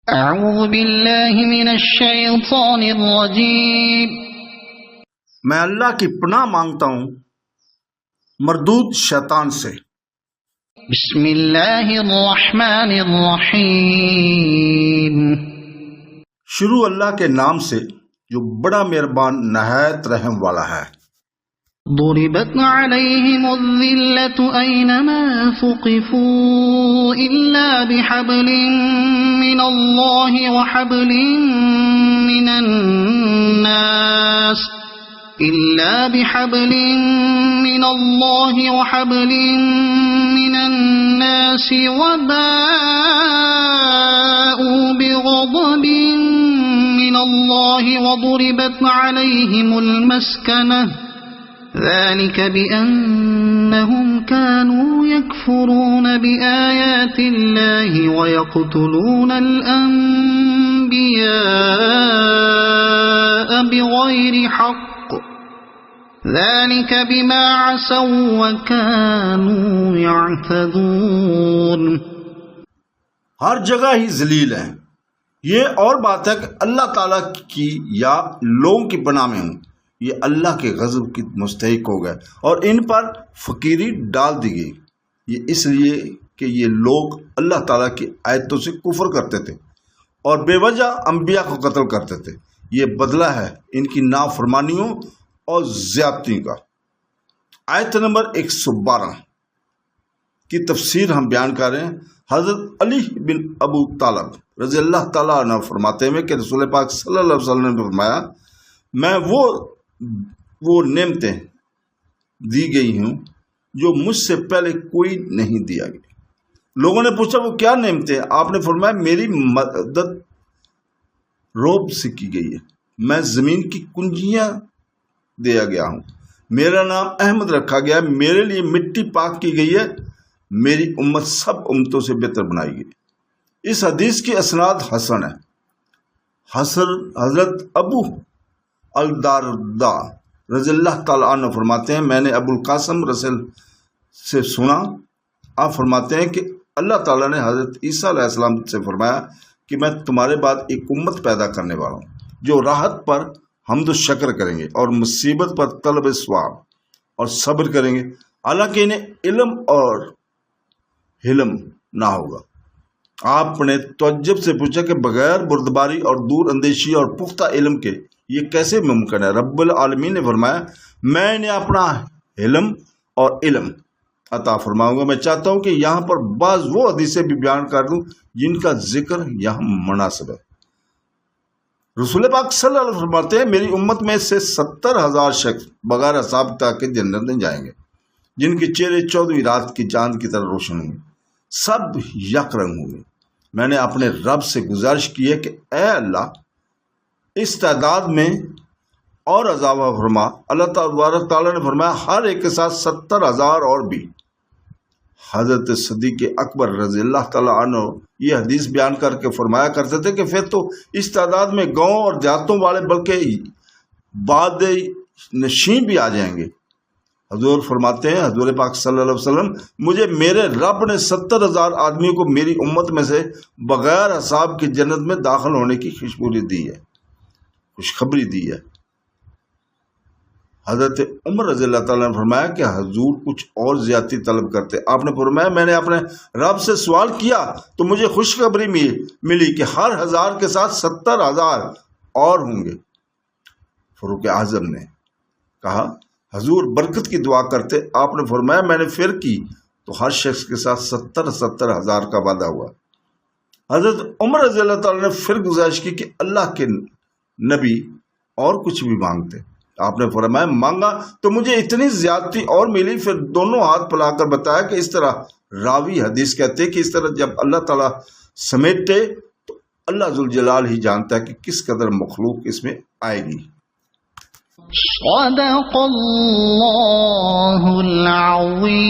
اعوذ باللہ من الشیطان الرجیم، میں اللہ کی پناہ مانگتا ہوں مردود شیطان سے۔ بسم اللہ الرحمن الرحیم، شروع اللہ کے نام سے جو بڑا مہربان نہایت رحم والا ہے۔ ضربت علیہم الذلة اینما ثقفوا الا بحبل من اللہ وحبل من الناس وباءوا بغضب من اللہ وضربت علیہم المسکنہ ذلك بأنهم كانوا يكفرون بآيات الله ويقتلون الأنبياء بغير حق ذلك بما عصوا وكانوا يعتدون۔ ہر جگہ ہی ذلیل ہیں۔ یہ اور بات ہے کہ اللہ تعالیٰ کی یا لوگوں کی پناہ میں ہوں، یہ اللہ کے غضب کی مستحق ہو گئے اور ان پر فقیری ڈال دی گئی۔ یہ اس لیے کہ یہ لوگ اللہ تعالیٰ کی آیتوں سے کفر کرتے تھے اور بے وجہ انبیاء کو قتل کرتے تھے۔ یہ بدلہ ہے ان کی نافرمانیوں اور زیادتی کا۔ آیت نمبر 112 کی تفسیر ہم بیان کر رہے ہیں۔ حضرت علی بن ابو طالب رضی اللہ تعالیٰ عنہ فرماتے ہیں کہ رسول پاک صلی اللہ علیہ وسلم نے فرمایا، میں وہ نعمتیں دی گئی ہوں جو مجھ سے پہلے کوئی نہیں دیا گیا۔ لوگوں نے پوچھا وہ کیا نعمتیں؟ آپ نے فرمایا میری مدد روب سے کی گئی ہے، میں زمین کی کنجیاں دیا گیا ہوں، میرا نام احمد رکھا گیا ہے، میرے لیے مٹی پاک کی گئی ہے، میری امت سب امتوں سے بہتر بنائی گئی۔ اس حدیث کی اسناد حسن ہے۔ حضرت ابو الدرداء رضی اللہ تعالیٰ عنہ فرماتے ہیں، میں نے ابو القاسم رسول سے سنا، آپ فرماتے ہیں کہ اللہ تعالیٰ نے حضرت عیسیٰ علیہ السلام سے فرمایا کہ میں تمہارے بعد ایک امت پیدا کرنے والا ہوں جو راحت پر حمد و شکر کریں گے اور مصیبت پر طلب ثواب اور صبر کریں گے، حالانکہ انہیں علم اور حلم نہ ہوگا۔ آپ نے تعجب سے پوچھا کہ بغیر بردباری اور دور اندیشی اور پختہ علم کے یہ کیسے ممکن ہے؟ رب العالمین نے فرمایا میں انہیں اپنا علم اور علم عطا فرماؤں گا۔ میں چاہتا ہوں کہ یہاں پر بعض وہ حدیثیں بھی بیان کر دوں جن کا ذکر یہاں مناسب ہے۔ رسول پاک صلی اللہ علیہ وسلم فرماتے ہیں میری امت میں سے 70,000 شخص بغیر حساب کے جنت میں جائیں گے، جن کے چہرے 14ویں رات کی چاند کی طرح روشن ہوں گے، سب یک رنگ ہوں گے۔ میں نے اپنے رب سے گزارش کی ہے کہ اے اللہ اس تعداد میں اور اضافہ فرما۔ اللہ تعالیٰ نے فرمایا ہر ایک کے ساتھ 70,000 اور بھی۔ حضرت صدیق اکبر رضی اللہ تعالیٰ عنہ یہ حدیث بیان کر کے فرمایا کرتے تھے کہ پھر تو اس تعداد میں گاؤں اور دیہاتوں والے بلکہ باد نشین بھی آ جائیں گے۔ حضور فرماتے ہیں حضور پاک صلی اللہ علیہ وسلم مجھے میرے رب نے 70,000 آدمیوں کو میری امت میں سے بغیر حساب کی جنت میں داخل ہونے کی خوشخبری دی ہے، خوشخبری دی ہے۔ حضرت عمر رضی اللہ تعالیٰ نے فرمایا کہ حضور کچھ اور زیادتی طلب کرتے۔ آپ نے فرمایا میں نے اپنے رب سے سوال کیا تو مجھے خوشخبری ملی کہ ہر 1000 کے ساتھ 70,000 اور ہوں گے۔ فاروق اعظم نے کہا حضور برکت کی دعا کرتے۔ آپ نے فرمایا میں نے پھر کی تو ہر شخص کے ساتھ 70,000 کا وعدہ ہوا۔ حضرت عمر رضی اللہ تعالیٰ نے پھر گزارش کی کہ اللہ کے نبی اور کچھ بھی مانگتے؟ آپ نے فرمایا مانگا تو مجھے اتنی زیادتی اور ملی۔ پھر دونوں ہاتھ پھیلا کر بتایا کہ اس طرح راوی حدیث کہتے کہ اس طرح جب اللہ تعالیٰ سمیٹے تو اللہ ذوالجلال ہی جانتا ہے کہ کس قدر مخلوق اس میں آئے گی۔ صدق اللہ العظیم۔